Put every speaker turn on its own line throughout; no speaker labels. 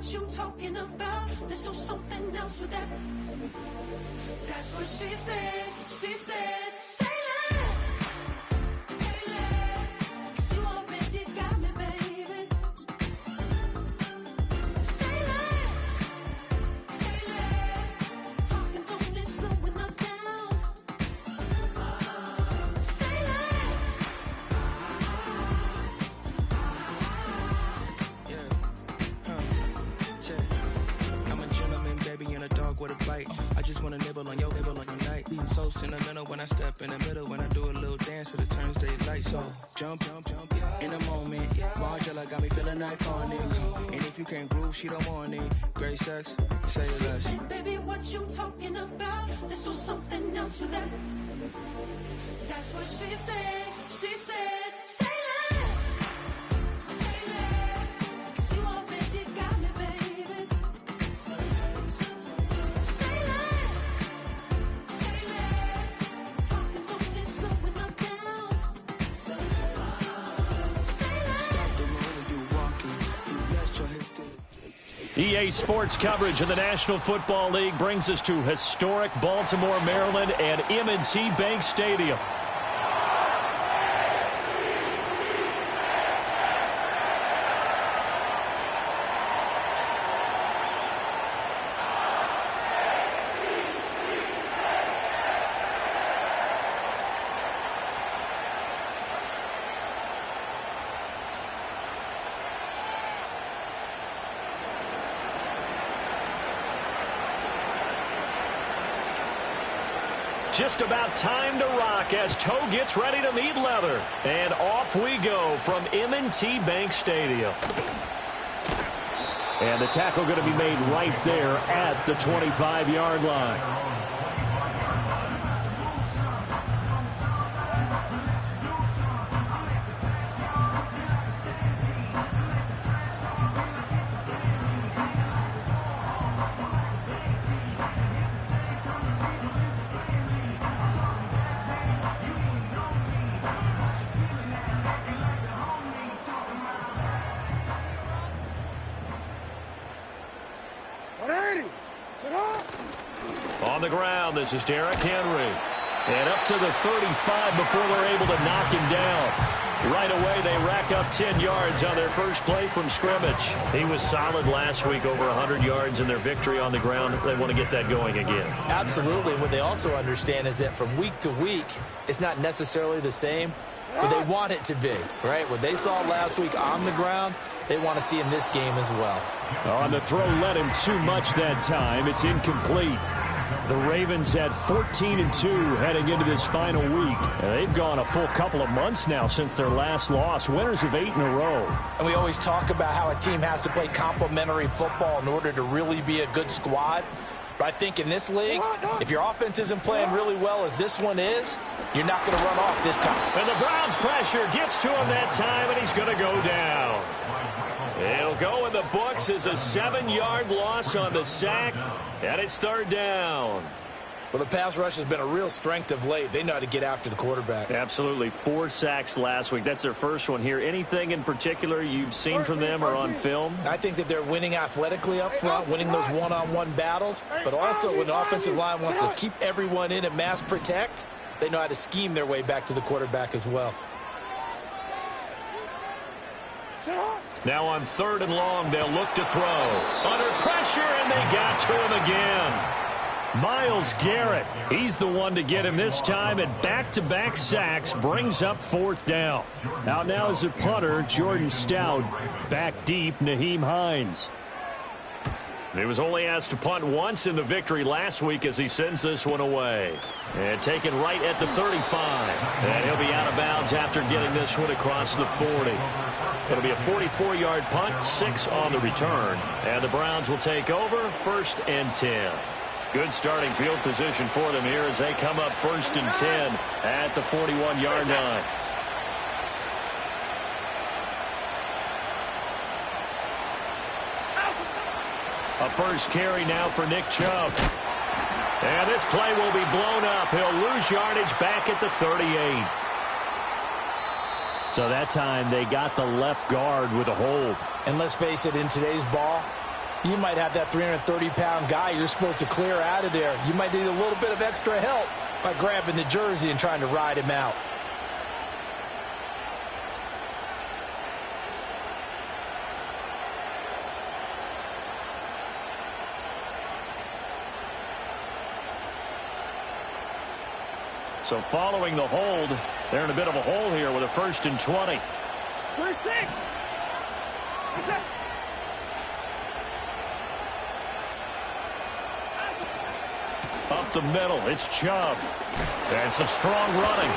what you talking about. There's no something else with that. That's what she said. She said, say less. Say less. 'Cause you already got me, baby. Say less. Say less. Talking's only slowing us down. Say less.
I'm a gentleman, baby, and a dog with a bite. I just wanna nibble on your night. So sentimental when I step in the middle. When I do a little dance till it turns daylight. So jump, in a moment. Margella got me feeling iconic. And if you can't groove, she don't want it. Great sex, say less.
Say, baby, what you talking about? There's no something else with that. That's what she said. She said, say less. Say less. 'Cause you already got me, baby. Say less. Say less. Talking's only slowing us down. Say less. Say less.
Stop the moment you walking. You rest your hips to
EA Sports coverage of the National Football League brings us to historic Baltimore, Maryland and M&T Bank Stadium. Just about time to rock as Toe gets ready to meet leather. And off we go from M&T Bank Stadium. And the tackle going to be made right there at the 25-yard line. On the ground, this is Derrick Henry. And up to the 35 before they're able to knock him down. Right away, they rack up 10 yards on their first play from scrimmage. He was solid last week, over 100 yards in their victory on the ground. They want to get that going again.
Absolutely. What they also understand is that from week to week, it's not necessarily the same, but they want it to be, right? What they saw last week on the ground, they want to see in this game as well.
On the throw, led him too much that time. It's incomplete. The Ravens at 14-2 heading into this final week. They've gone a full couple of months now since their last loss. Winners of 8 in a row.
And we always talk about how a team has to play complementary football in order to really be a good squad. But I think in this league, if your offense isn't playing really well as this one is, you're not going to run off this time.
And the Browns' pressure gets to him that time, and he's going to go down. It'll go in the books as a 7-yard loss on the sack, and it's third down.
Well, the pass rush has been a real strength of late. They know how to get after the quarterback.
Absolutely. 4 sacks last week. That's their first one here. Anything in particular you've seen from them or on film?
I think that they're winning athletically up front, winning those one-on-one battles, but also when the offensive line wants to keep everyone in and mass protect, they know how to scheme their way back to the quarterback as well.
Now on 3rd and long, they'll look to throw. Under pressure, and they got to him again. Myles Garrett, he's the one to get him this time, and back-to-back sacks brings up 4th down. Out now is a punter, Jordan Stout. Back deep, Nyheim Hines. He was only asked to punt once in the victory last week as he sends this one away. And taken right at the 35. And he'll be out of bounds after getting this one across the 40. It'll be a 44-yard punt, 6 on the return. And the Browns will take over, 1st and 10. Good starting field position for them here as they come up 1st and 10 at the 41-yard line. A first carry now for Nick Chubb. And this play will be blown up. He'll lose yardage back at the 38. So that time they got the left guard with a hold.
And let's face it, in today's ball, You might have that 330-pound guy you're supposed to clear out of there. You might need a little bit of extra help by grabbing the jersey and trying to ride him out.
So following the hold, they're in a bit of a hole here with a 1st and 20. Up the middle, it's Chubb. And some strong running.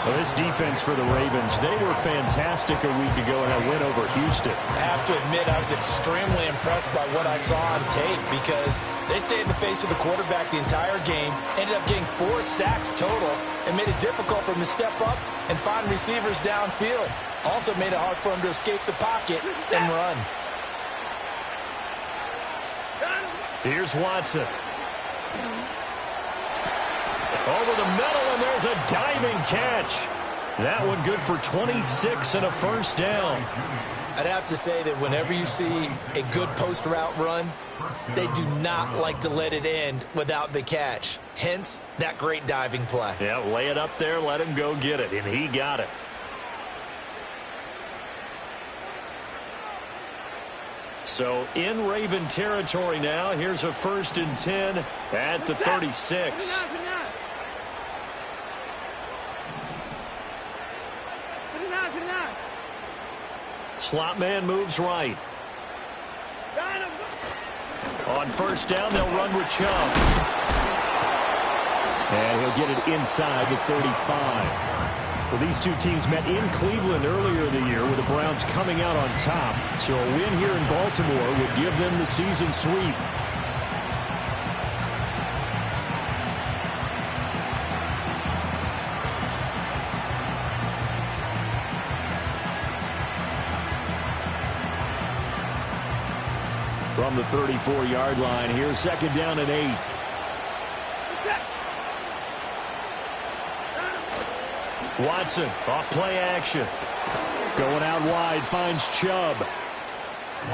Well, this defense for the Ravens, they were fantastic a week ago in that win over Houston.
I have to admit, I was extremely impressed by what I saw on tape because they stayed in the face of the quarterback the entire game, ended up getting 4 sacks total, and made it difficult for him to step up and find receivers downfield. Also made it hard for him to escape the pocket and run.
Here's Watson. Over the middle, and there's a diving catch. That one good for 26 and a 1st down.
I'd have to say that whenever you see a good post route run, they do not like to let it end without the catch. Hence, that great diving play.
Yeah, lay it up there, let him go get it, and he got it. So in Raven territory now. Here's a 1st and 10 at the 36. Slot man moves right. On 1st down, they'll run with Chubb. And he'll get it inside the 35. Well, these two teams met in Cleveland earlier in the year with the Browns coming out on top. So a win here in Baltimore would give them the season sweep. From the 34-yard line, here's 2nd down and 8. Watson, off play action. Going out wide, finds Chubb.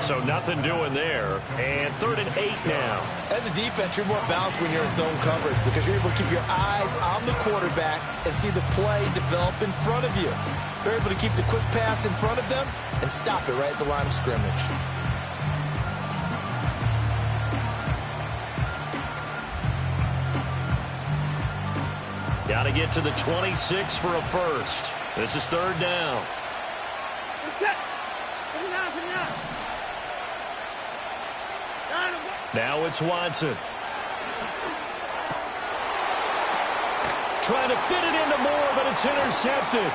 So nothing doing there. And 3rd and 8 now.
As a defense, you're more balanced when you're in zone coverage because you're able to keep your eyes on the quarterback and see the play develop in front of you. You're able to keep the quick pass in front of them and stop it right at the line of scrimmage.
Got to get to the 26 for a 1st. This is 3rd down. Now it's Watson. Trying to fit it into Moore, but it's intercepted.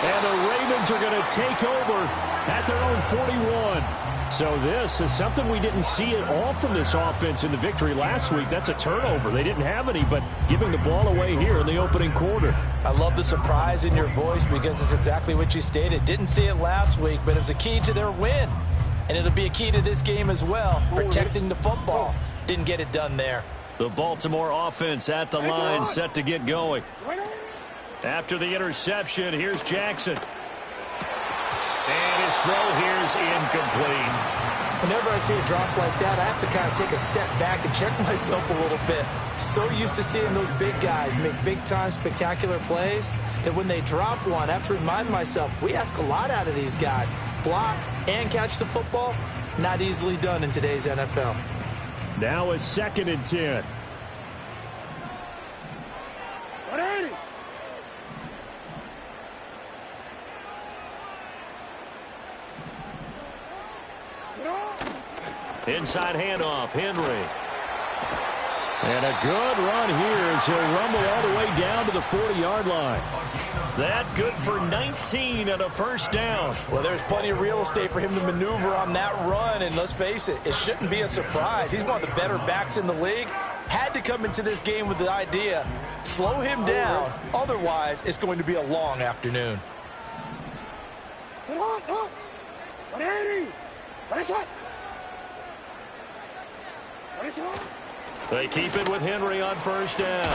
And the Ravens are going to take over at their own 41. So this is something we didn't see at all from this offense in the victory last week. That's a turnover. They didn't have any, but giving the ball away here in the opening quarter.
I love the surprise in your voice because it's exactly what you stated. Didn't see it last week, but it was a key to their win. And it'll be a key to this game as well, protecting the football. Didn't get it done there.
The Baltimore offense at the line, set to get going. After the interception, here's Jackson. And his throw here's incomplete.
Whenever I see a drop like that, I have to kind of take a step back and check myself a little bit. So used to seeing those big guys make big-time spectacular plays that when they drop one, I have to remind myself, we ask a lot out of these guys. Block and catch the football, not easily done in today's NFL.
Now a 2nd and 10. Inside handoff, Henry. And a good run here as he'll rumble all the way down to the 40-yard line. That good for 19 and a 1st down.
Well, there's plenty of real estate for him to maneuver on that run, and let's face it, it shouldn't be a surprise. He's one of the better backs in the league. Had to come into this game with the idea, slow him down, otherwise it's going to be a long afternoon.
They keep it with Henry on 1st down.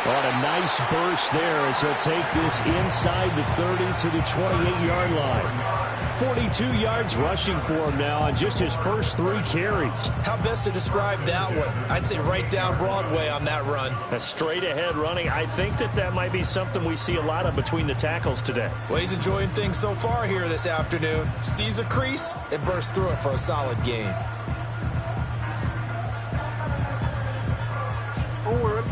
On a nice burst there as he'll take this inside the 30 to the 28-yard line. 42 yards rushing for him now on just his first 3 carries.
How best to describe that one? I'd say right down Broadway on that run.
A straight-ahead running. I think that might be something we see a lot of between the tackles today.
Well, he's enjoying things so far here this afternoon. Sees a crease and bursts through it for a solid gain.
Report.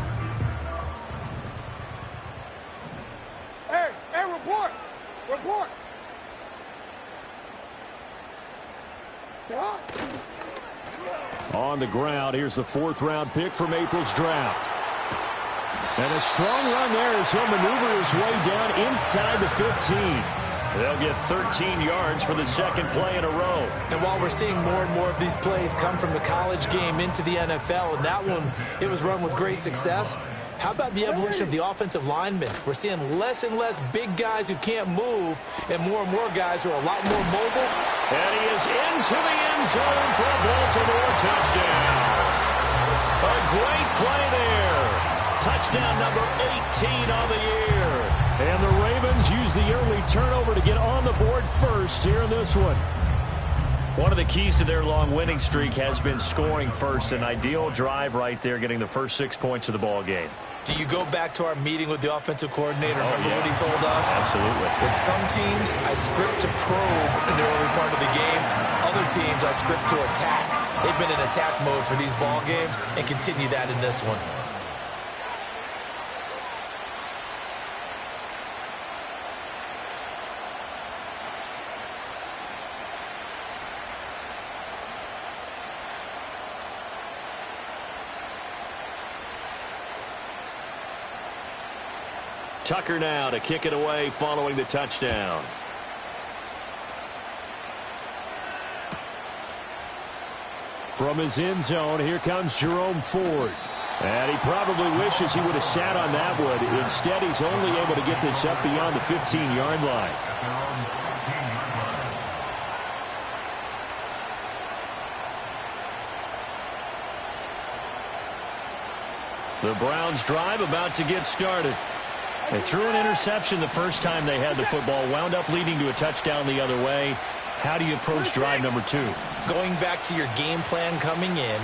On the ground, here's the 4th-round pick from April's draft. And a strong run there as he'll maneuver his way down inside the 15. They'll get 13 yards for the second play in a row.
And while we're seeing more and more of these plays come from the college game into the NFL, and that one, it was run with great success, how about the evolution of the offensive linemen? We're seeing less and less big guys who can't move, and more guys who are a lot more mobile.
And he is into the end zone for a Baltimore touchdown. A great play there. Touchdown number 18 on the year. And the Ravens use the early turnover to get on the board first here in this one. One of the keys to their long winning streak has been scoring first. An ideal drive right there, getting the first 6 points of the ball game.
Do you go back to our meeting with the offensive coordinator? Remember what he told us?
Absolutely.
With some teams, I script to probe in the early part of the game. Other teams, I script to attack. They've been in attack mode for these ball games and continue that in this one.
Tucker now to kick it away following the touchdown. From his end zone, here comes Jerome Ford. And he probably wishes he would have sat on that one. Instead, he's only able to get this up beyond the 15-yard line. The Browns drive about to get started. They threw an interception the first time they had the football, wound up leading to a touchdown the other way. How do you approach drive number 2?
Going back to your game plan coming in,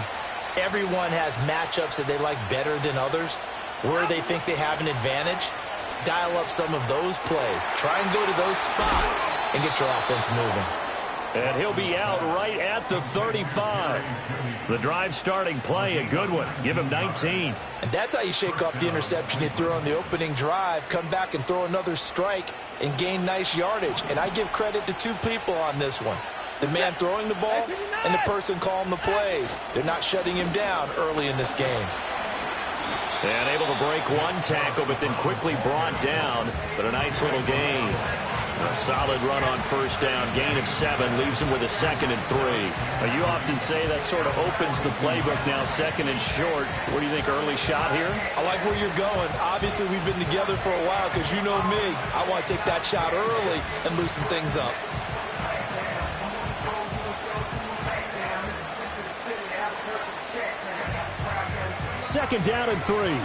everyone has matchups that they like better than others. Where they think they have an advantage, dial up some of those plays. Try and go to those spots and get your offense moving.
And he'll be out right at the 35. The drive starting play, a good one. Give him 19.
And that's how you shake off the interception you threw on the opening drive, come back and throw another strike and gain nice yardage. And I give credit to 2 people on this one. The man throwing the ball and the person calling the plays. They're not shutting him down early in this game.
And able to break one tackle, but then quickly brought down. But a nice little gain. A solid run on first down. Gain of 7 leaves him with a 2nd and 3. Now, you often say that sort of opens the playbook now, 2nd and short. What do you think, early shot here?
I like where you're going. Obviously, we've been together for a while because you know me. I want to take that shot early and loosen things up.
Second down and 3.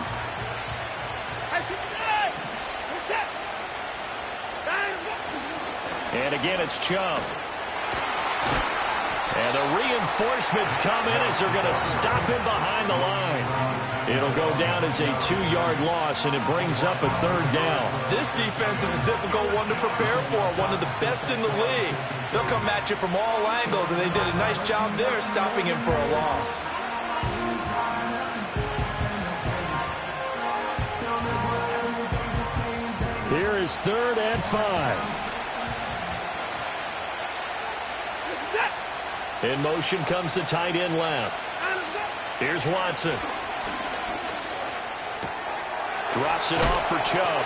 And again, it's Chubb. And the reinforcements come in as they're going to stop him behind the line. It'll go down as a 2-yard loss, and it brings up a 3rd down.
This defense is a difficult one to prepare for, one of the best in the league. They'll come at you from all angles, and they did a nice job there stopping him for a loss.
Here is 3rd and 5. In motion comes the tight end left. Here's Watson. Drops it off for Chubb.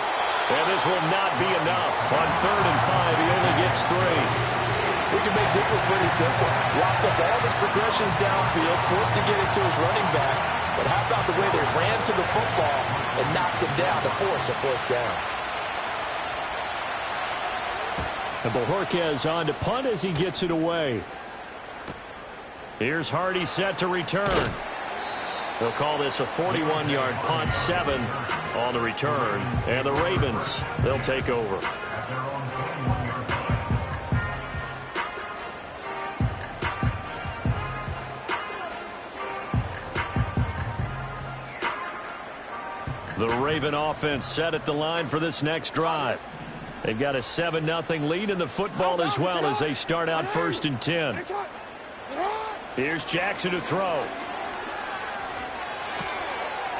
And this will not be enough. On 3rd and 5, he only gets 3.
We can make this one pretty simple. Lock up all his progressions downfield, forced to get it to his running back. But how about the way they ran to the football and knocked him down to force a 4th down?
And Bojorquez on to punt as he gets it away. Here's Hardy set to return. They'll call this a 41-yard punt, 7 on the return. And the Ravens, they'll take over. The Raven offense set at the line for this next drive. They've got a 7-0 lead in the football as well as they start out 1st and 10. Here's Jackson to throw.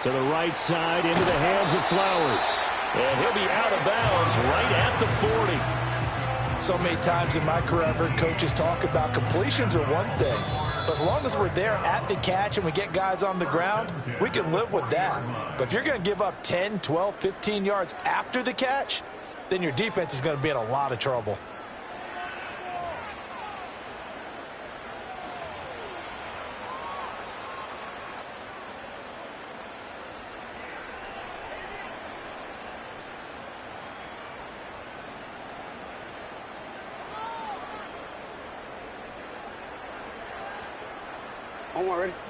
To the right side, into the hands of Flowers. And he'll be out of bounds right at the 40.
So many times in my career, I've heard coaches talk about completions are one thing. But as long as we're there at the catch and we get guys on the ground, we can live with that. But if you're going to give up 10, 12, 15 yards after the catch, then your defense is going to be in a lot of trouble.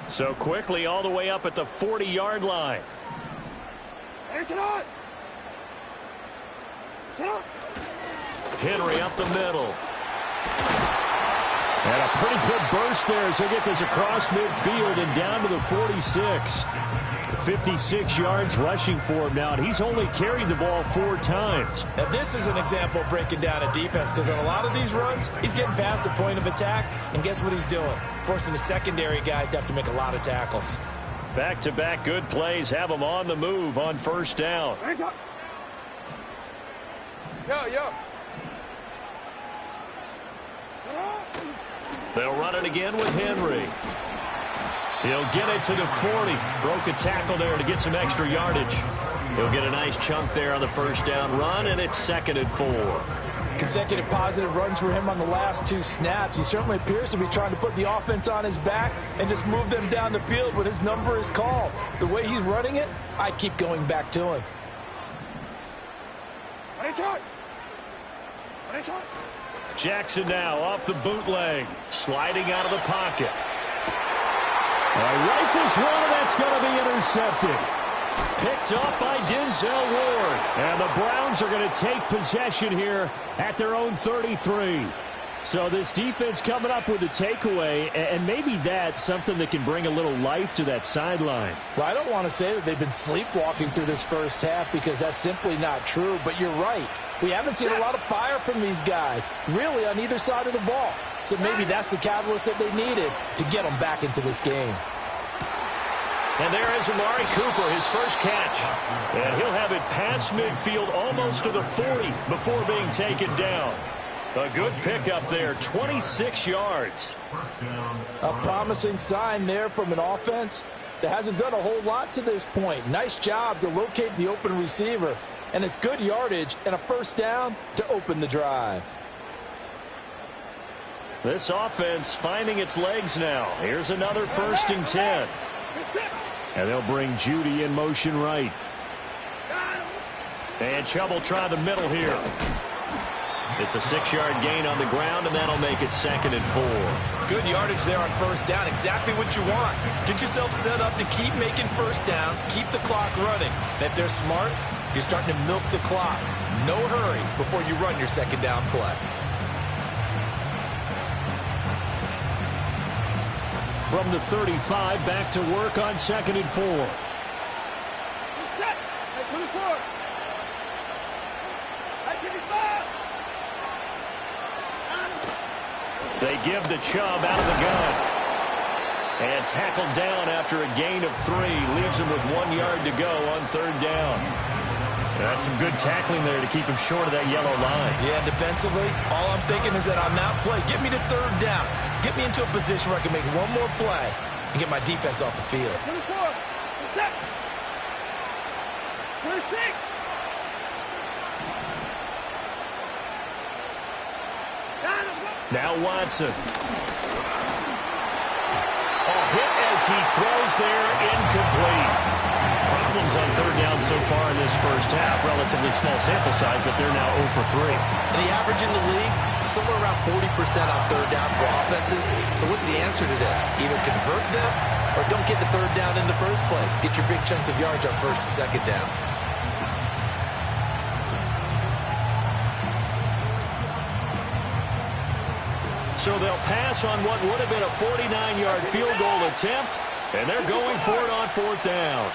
So quickly all the way up at the 40-yard line. Henry up the middle. And a pretty good burst there as they get this across midfield and down to the 46. 56 yards rushing for him now, and he's only carried the ball 4 times.
Now, this is an example of breaking down a defense because on a lot of these runs, he's getting past the point of attack, and guess what he's doing? Forcing the secondary guys to have to make a lot of tackles.
Back-to-back good plays have him on the move on 1st down. They'll run it again with Henry. He'll get it to the 40. Broke a tackle there to get some extra yardage. He'll get a nice chunk there on the 1st down run, and it's 2nd and 4.
Consecutive positive runs for him on the last 2 snaps. He certainly appears to be trying to put the offense on his back and just move them down the field when his number is called. The way he's running it, I keep going back to him.
Jackson now off the bootleg, sliding out of the pocket. Rifles one, and that's going to be intercepted. Picked up by Denzel Ward. And the Browns are going to take possession here at their own 33. So this defense coming up with a takeaway, and maybe that's something that can bring a little life to that sideline.
Well, I don't want to say that they've been sleepwalking through this first half because that's simply not true, but you're right. We haven't seen a lot of fire from these guys, really, on either side of the ball. So maybe that's the catalyst that they needed to get them back into this game.
And there is Amari Cooper, his first catch. And he'll have it past midfield almost to the 40 before being taken down. A good pickup there, 26 yards.
A promising sign there from an offense that hasn't done a whole lot to this point. Nice job to locate the open receiver. And it's good yardage and a 1st down to open the drive.
This offense finding its legs now. Here's another 1st and 10. And they'll bring Judy in motion right. And Chubb will try the middle here. It's a 6-yard gain on the ground, and that'll make it 2nd and 4.
Good yardage there on 1st down. Exactly what you want. Get yourself set up to keep making 1st downs, keep the clock running. And if they're smart, you're starting to milk the clock. No hurry before you run your 2nd down play.
From the 35, back to work on 2nd and 4. They give the Chubb out of the gun. And tackled down after a gain of 3. Leaves him with 1 yard to go on 3rd down. That's some good tackling there to keep him short of that yellow line.
Yeah, defensively, all I'm thinking is that on that play, get me to 3rd down. Get me into a position where I can make one more play and get my defense off the field.
24, 26.
Now Watson. Hit as he throws there, incomplete. Problems on 3rd down so far in this first half. Relatively small sample size, but they're now 0 for 3.
And the average in the league, somewhere around 40% on 3rd down for offenses. So what's the answer to this? Either convert them or don't get the 3rd down in the first place. Get your big chunks of yards on 1st and 2nd down.
So they'll pass on what would have been a 49-yard field goal attempt, and they're going for it on 4th down.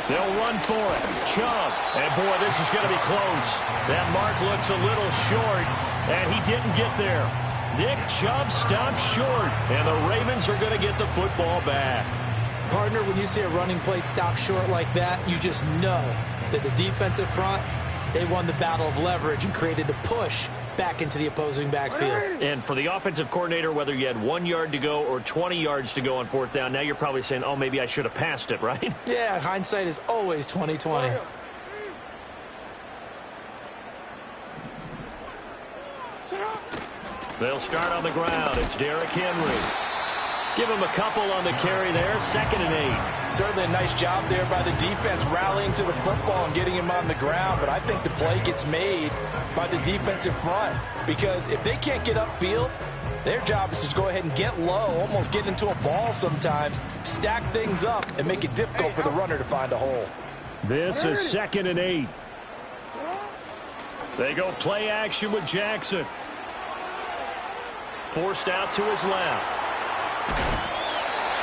They'll run for it. Chubb. And, boy, this is going to be close. That mark looks a little short, and he didn't get there. Nick Chubb stopped short, and the Ravens are going to get the football back.
Partner, when you see a running play stop short like that, you just know that the defensive front, they won the battle of leverage and created the push back into the opposing backfield.
And for the offensive coordinator, whether you had 1 yard to go or 20 yards to go on fourth down, now you're probably saying, oh, maybe I should have passed it, right?
Yeah, hindsight is always 20/20.
They'll start on the ground. It's Derrick Henry. Give him a couple on the carry there. 2nd and 8.
Certainly a nice job there by the defense rallying to the football and getting him on the ground. But I think the play gets made by the defensive front. Because if they can't get upfield, their job is to go ahead and get low, almost get into a ball sometimes, stack things up, and make it difficult for the runner to find a hole.
This is 2nd and 8. They go play action with Jackson. Forced out to his left.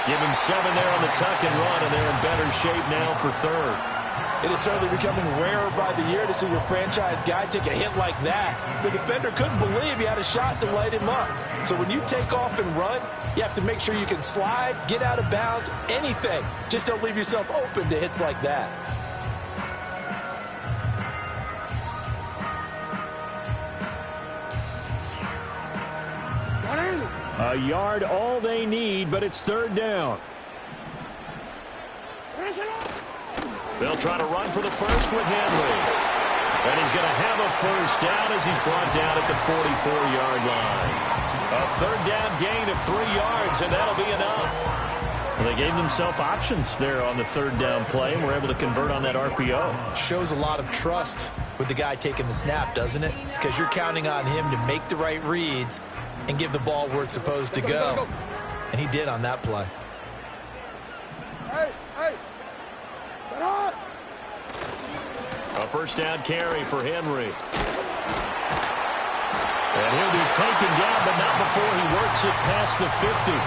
Give him 7 there on the tuck and run, and they're in better shape now for 3rd.
It is certainly becoming rarer by the year to see your franchise guy take a hit like that. The defender couldn't believe he had a shot to light him up. So when you take off and run, you have to make sure you can slide, get out of bounds, anything. Just don't leave yourself open to hits like that.
A yard all they need, but it's 3rd down. They'll try to run for the first with Henry. And he's going to have a first down as he's brought down at the 44-yard line. A 3rd down gain of 3 yards, and that'll be enough. Well, they gave themselves options there on the 3rd down play, and were able to convert on that RPO.
Shows a lot of trust with the guy taking the snap, doesn't it? Because you're counting on him to make the right reads and give the ball where it's supposed to go. And he did on that play.
A first down carry for Henry. And he'll be taken down, but not before he works it past the 50.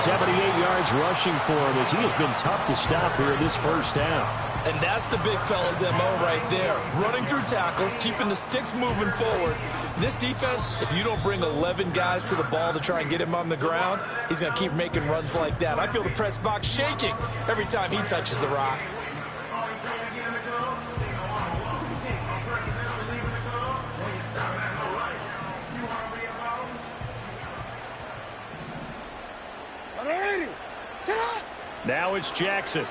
78 yards rushing for him as he has been tough to stop here in this first half.
And that's the big fella's MO right there. Running through tackles, keeping the sticks moving forward. This defense, if you don't bring 11 guys to the ball to try and get him on the ground, he's going to keep making runs like that. I feel the press box shaking every time he touches the rock.
Now it's Jackson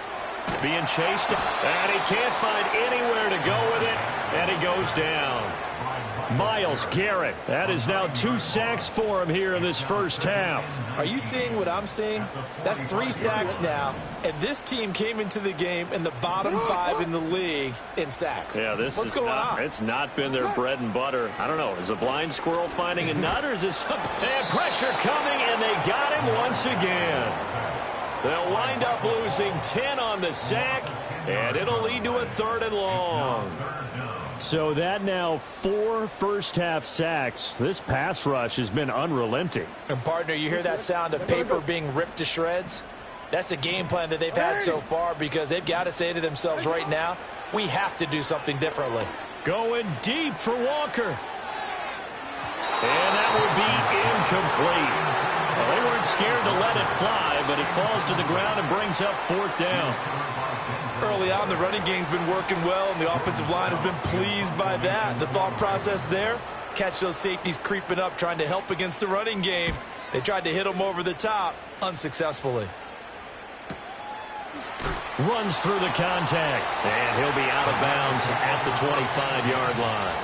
being chased, and he can't find anywhere to go with it, and he goes down. Myles Garrett, that is now 2 sacks for him here in this first half.
Are you seeing what I'm seeing? That's 3 sacks now, and this team came into the game in the bottom 5 in the league in sacks.
Yeah, what's going on? It's not been their bread and butter. I don't know. Is a blind squirrel finding a nut, or is this some pressure coming, and they got him once again. They'll wind up losing 10 on the sack, and it'll lead to a 3rd and long. So that now 4 first-half sacks. This pass rush has been unrelenting.
And, partner, you hear that sound of paper being ripped to shreds? That's the game plan that they've had so far because they've got to say to themselves right now, we have to do something differently.
Going deep for Walker. And that will be incomplete. Well, they weren't scared to let it fly, but it falls to the ground and brings up 4th down.
Early on, the running game's been working well, and the offensive line has been pleased by that. The thought process there, catch those safeties creeping up, trying to help against the running game. They tried to hit them over the top, unsuccessfully.
Runs through the contact, and he'll be out of bounds at the 25-yard line.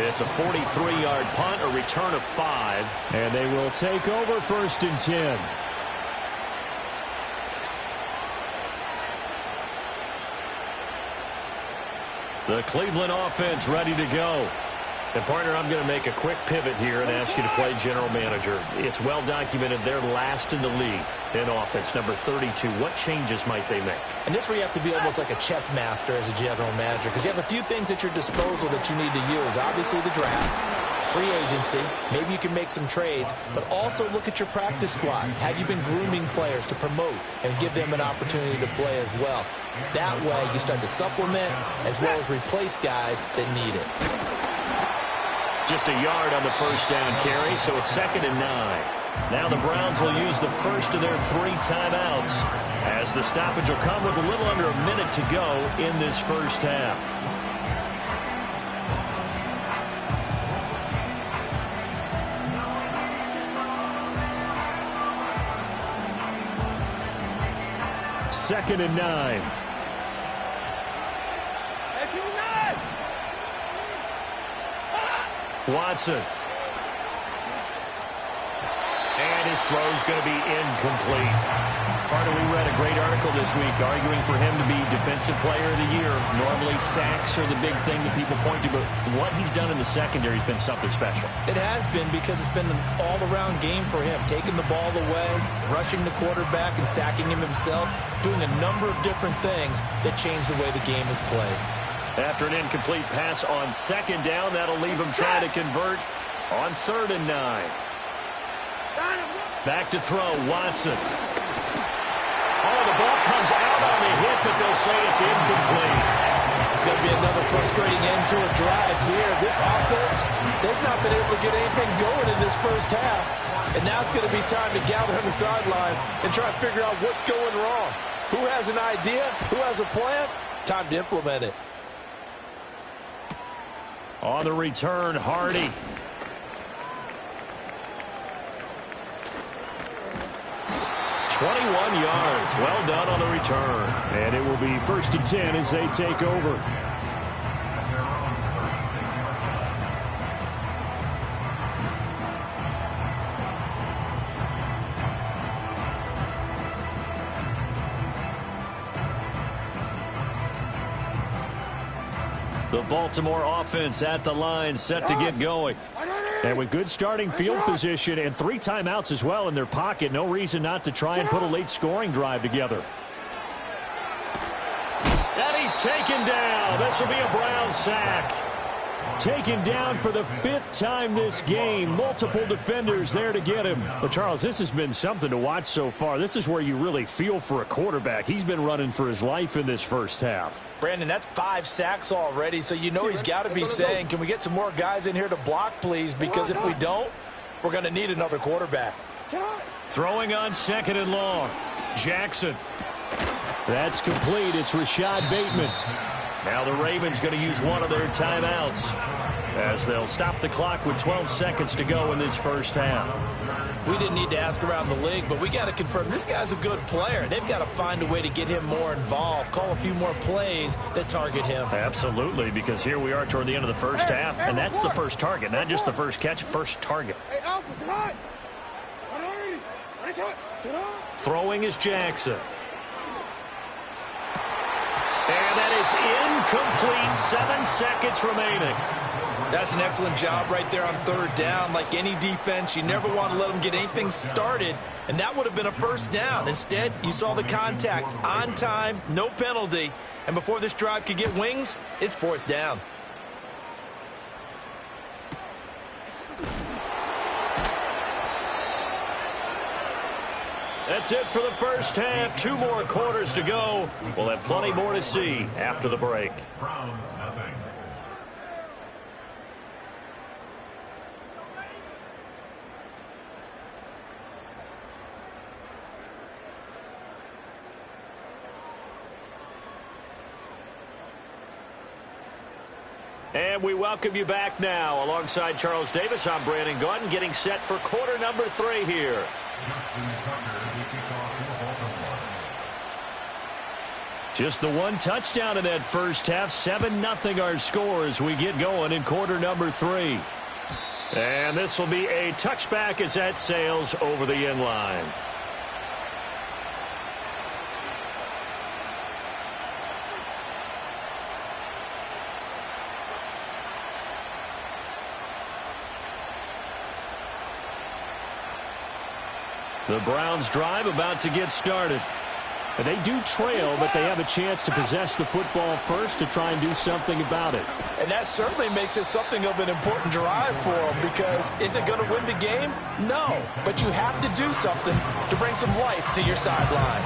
It's a 43-yard punt, a return of 5, and they will take over 1st and 10. The Cleveland offense ready to go. And, partner, I'm going to make a quick pivot here and ask you to play general manager. It's well documented they're last in the league in offense, number 32. What changes might they make?
And this is where you have to be almost like a chess master as a general manager because you have a few things at your disposal that you need to use. Obviously, the draft. free agency. Maybe you can make some trades, but also look at your practice squad. Have you been grooming players to promote and give them an opportunity to play as well? That way, you start to supplement as well as replace guys that need it.
Just a yard on the first down carry, so it's 2nd and 9. Now the Browns will use the first of their 3 timeouts, as the stoppage will come with a little under a minute to go in this first half. Second and 9. Watson. And his throw's going to be incomplete. Carter, we read a great article this week arguing for him to be Defensive Player of the Year. Normally sacks are the big thing that people point to, but what he's done in the secondary has been something special.
It has been, because it's been an all-around game for him. Taking the ball away, rushing the quarterback and sacking him himself, doing a number of different things that change the way the game is played.
After an incomplete pass on 2nd down, that'll leave him trying to convert on 3rd and 9. Back to throw, Watson. Oh, the ball comes out on the hit, but they'll say it's incomplete.
It's going to be another frustrating end to a drive here. This offense, they've not been able to get anything going in this first half. And now it's going to be time to gather on the sidelines and try to figure out what's going wrong. Who has an idea? Who has a plan? Time to implement it.
On the return, Hardy. .21 yards. Well done on the return. And it will be 1st and 10 as they take over. The Baltimore offense at the line, set to get going. And with good starting field position and 3 timeouts as well in their pocket, no reason not to try and put a late scoring drive together. And he's taken down. This will be a Brown sack. Taken down for the 5th time this game. Multiple defenders there to get him. But, Charles, this has been something to watch so far. This is where you really feel for a quarterback. He's been running for his life in this first half.
Brandon, that's 5 sacks already, so you know he's got to be saying, can we get some more guys in here to block, please? Because if we don't, we're going to need another quarterback.
Throwing on 2nd and long. Jackson. That's complete. It's Rashad Bateman. Now the Ravens going to use one of their timeouts as they'll stop the clock with 12 seconds to go in this first half.
We didn't need to ask around the league, but we got to confirm this guy's a good player. They've got to find a way to get him more involved, call a few more plays that target him.
Absolutely, because here we are toward the end of the first half, and that's the first target, not just the first catch, first target. Throwing is Jackson. And that is incomplete. 7 seconds remaining.
That's an excellent job right there on 3rd down. Like any defense, you never want to let them get anything started, and that would have been a first down. Instead, you saw the contact on time, no penalty, and before this drive could get wings, it's 4th down.
That's it for the first half. 2 more quarters to go. We'll have plenty more to see after the break. And we welcome you back now. Alongside Charles Davis, I'm Brandon Gaudin, getting set for quarter number 3 here. Just the 1 touchdown in that first half. 7-0 our score as we get going in quarter number 3. And this will be a touchback as that sails over the end line. The Browns drive about to get started. And they do trail, but they have a chance to possess the football first to try and do something about it.
And that certainly makes it something of an important drive for them, because is it going to win the game? No. But you have to do something to bring some life to your sideline.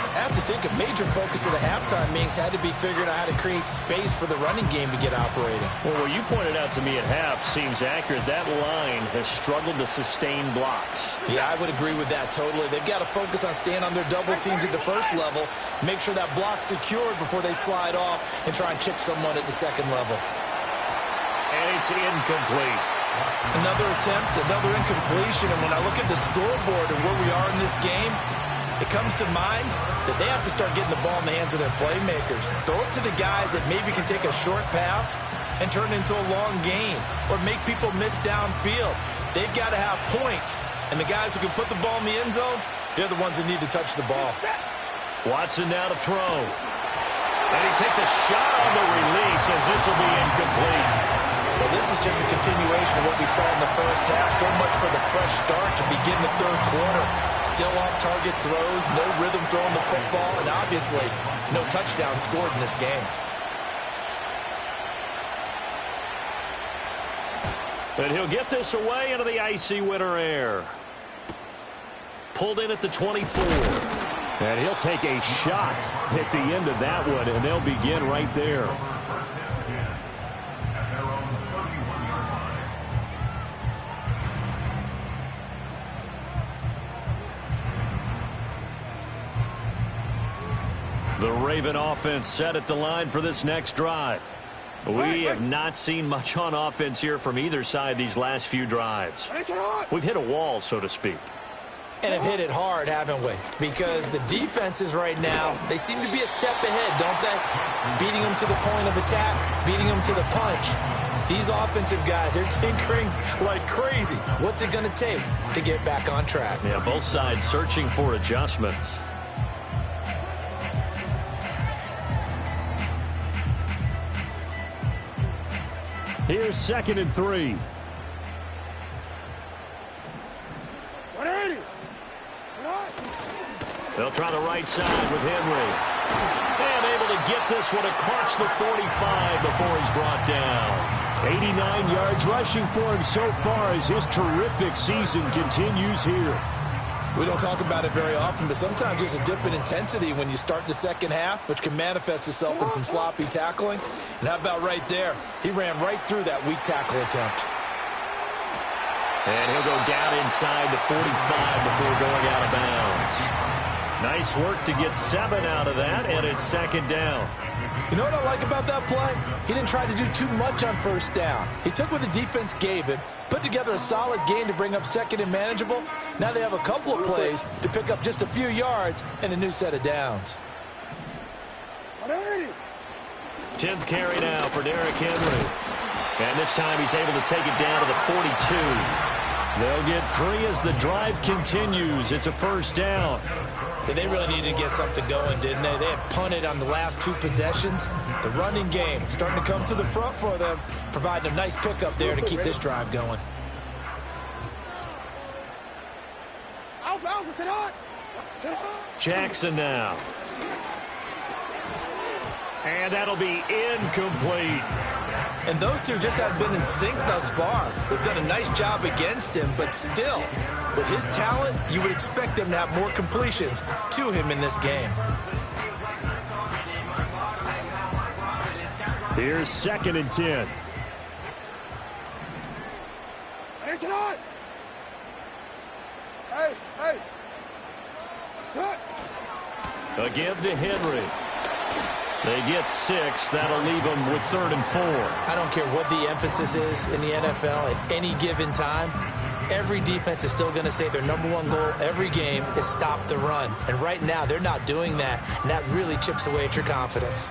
I have to think a major focus of the halftime meetings had to be figuring out how to create space for the running game to get operating.
Well, what you pointed out to me at half seems accurate. That line has struggled to sustain blocks.
Yeah, I would agree with that totally. They've got to focus on staying on their double teams at the first level, make sure that block's secured before they slide off and try and chip someone at the second level.
And it's incomplete.
Another attempt, another incompletion, and when I look at the scoreboard and where we are in this game, it comes to mind that they have to start getting the ball in the hands of their playmakers. Throw it to the guys that maybe can take a short pass and turn it into a long gain or make people miss downfield. They've got to have points, and the guys who can put the ball in the end zone, they're the ones that need to touch the ball.
Watson now to throw. And he takes a shot on the release as this will be incomplete.
Well, this is just a continuation of what we saw in the first half. So much for the fresh start to begin the third quarter. Still off-target throws, no rhythm throwing the football, and obviously no touchdown scored in this game.
And he'll get this away into the icy winter air. Pulled in at the 24. And he'll take a shot at the end of that one, and they'll begin right there. The Raven offense set at the line for this next drive. We have not seen much on offense here from either side these last few drives. We've hit a wall, so to speak.
And have hit it hard, haven't we? Because the defenses right now, they seem to be a step ahead, don't they? Beating them to the point of attack, beating them to the punch. These offensive guys, they're tinkering like crazy. What's it going to take to get back on track?
Yeah, both sides searching for adjustments. Here's 2nd and 3. They'll try the right side with Henry. And able to get this one across the 45 before he's brought down. 89 yards rushing for him so far as his terrific season continues here.
We don't talk about it very often, but sometimes there's a dip in intensity when you start the second half, which can manifest itself in some sloppy tackling. And how about right there? He ran right through that weak tackle attempt.
And he'll go down inside the 45 before going out of bounds. Nice work to get 7 out of that, and it's 2nd down.
You know what I like about that play? He didn't try to do too much on first down. He took what the defense gave him, put together a solid gain to bring up 2nd and manageable. Now they have a couple of plays to pick up just a few yards and a new set of downs.
10th carry now for Derrick Henry. And this time he's able to take it down to the 42. They'll get 3 as the drive continues. It's a 1st down.
And they really needed to get something going, didn't they? They had punted on the last 2 possessions. The running game starting to come to the front for them, providing a nice pickup there to keep this drive going.
Jackson now. And that'll be incomplete.
And those two just haven't been in sync thus far. They've done a nice job against him, but still, with his talent, you would expect them to have more completions to him in this game.
Here's 2nd and 10. A give to Henry. They get 6. That'll leave them with 3rd and 4.
I don't care what the emphasis is in the NFL at any given time. Every defense is still going to say their #1 goal every game is stop the run. And right now, they're not doing that, and that really chips away at your confidence.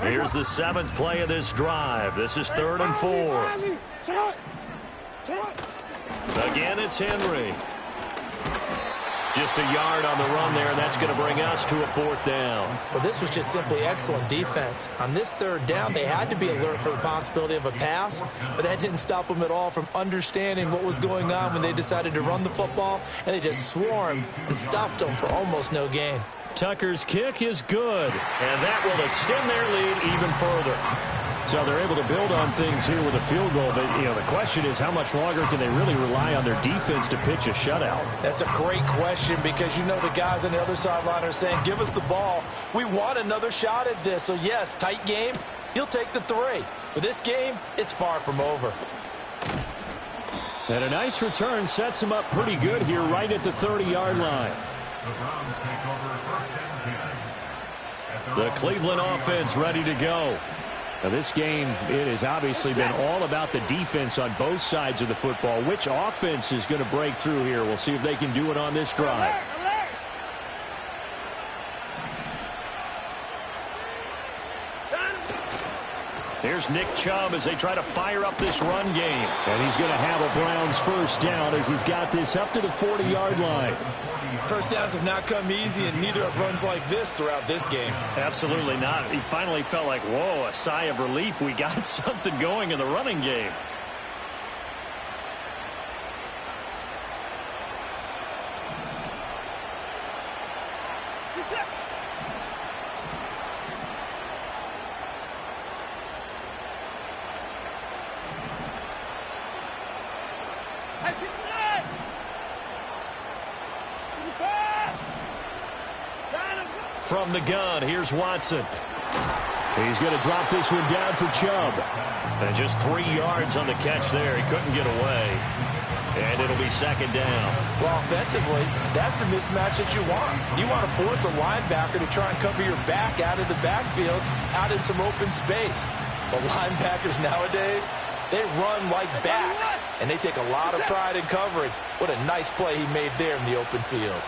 Here's the 7th play of this drive. This is 3rd and 4. Again, it's Henry. Just a yard on the run there, and that's going to bring us to a 4th down.
Well, this was just simply excellent defense. On this 3rd down, they had to be alert for the possibility of a pass, but that didn't stop them at all from understanding what was going on when they decided to run the football, and they just swarmed and stuffed them for almost no gain.
Tucker's kick is good, and that will extend their lead even further. So they're able to build on things here with a field goal, but the question is how much longer can they really rely on their defense to pitch a shutout?
That's a great question because the guys on the other sideline are saying, give us the ball. We want another shot at this. So, yes, tight game. He'll take the 3. But this game, it's far from over.
And a nice return sets him up pretty good here right at the 30-yard line. The Cleveland offense ready to go. Now this game, it has obviously been all about the defense on both sides of the football. Which offense is going to break through here? We'll see if they can do it on this drive. Here's Nick Chubb as they try to fire up this run game. And he's going to have a Browns 1st down as he's got this up to the 40-yard line.
First downs have not come easy, and neither have runs like this throughout this game.
Absolutely not. He finally felt like, whoa, a sigh of relief. We got something going in the running game. From the gun, here's Watson. He's going to drop this one down for Chubb. And just 3 yards on the catch there. He couldn't get away. And it'll be 2nd down.
Well, offensively, that's the mismatch that you want. You want to force a linebacker to try and cover your back out of the backfield, out in some open space. The linebackers nowadays, they run like backs, and they take a lot of pride in covering. What a nice play he made there in the open field.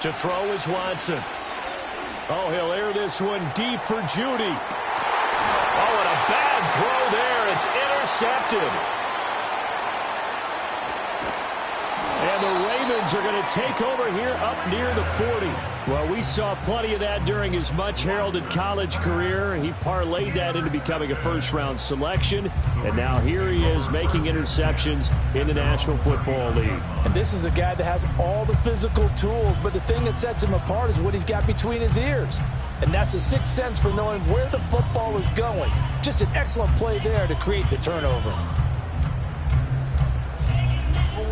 To throw is Watson. Oh, he'll air this one deep for Judy. Oh, and a bad throw there. It's intercepted. And the Ravens are going to take over here up near the 40. Well, we saw plenty of that during his much-heralded college career. He parlayed that into becoming a first-round selection. And now here he is making interceptions in the National Football League.
And this is a guy that has all the physical tools, but the thing that sets him apart is what he's got between his ears. And that's the sixth sense for knowing where the football is going. Just an excellent play there to create the turnover.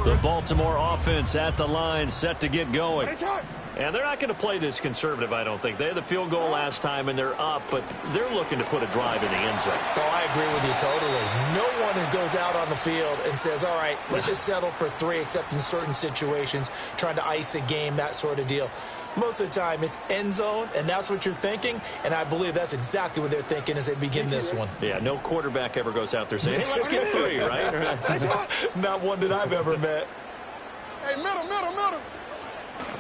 The Baltimore offense at the line, set to get going. And they're not going to play this conservative, I don't think. They had the field goal last time, and they're up, but they're looking to put a drive in the end zone.
Oh, I agree with you totally. No one goes out on the field and says, all right, let's just settle for 3, except in certain situations, trying to ice a game, that sort of deal. Most of the time, it's end zone, and that's what you're thinking, and I believe that's exactly what they're thinking as they begin this one.
Yeah, no quarterback ever goes out there saying, hey, let's get 3, right?
Not one that I've ever met.
Hey, middle.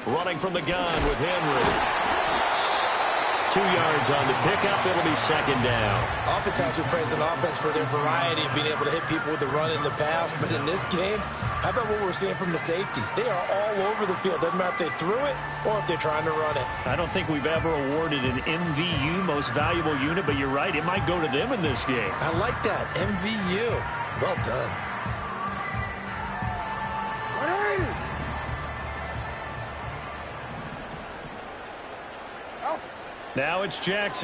Running from the gun with Henry. 2 yards on the pickup. It'll be 2nd down.
Oftentimes we praise an offense for their variety of being able to hit people with the run in the pass. But in this game, how about what we're seeing from the safeties? They are all over the field. Doesn't matter if they threw it or if they're trying to run it.
I don't think we've ever awarded an MVU, most valuable unit, but you're right. It might go to them in this game.
I like that. MVU. Well done.
Now it's Jackson.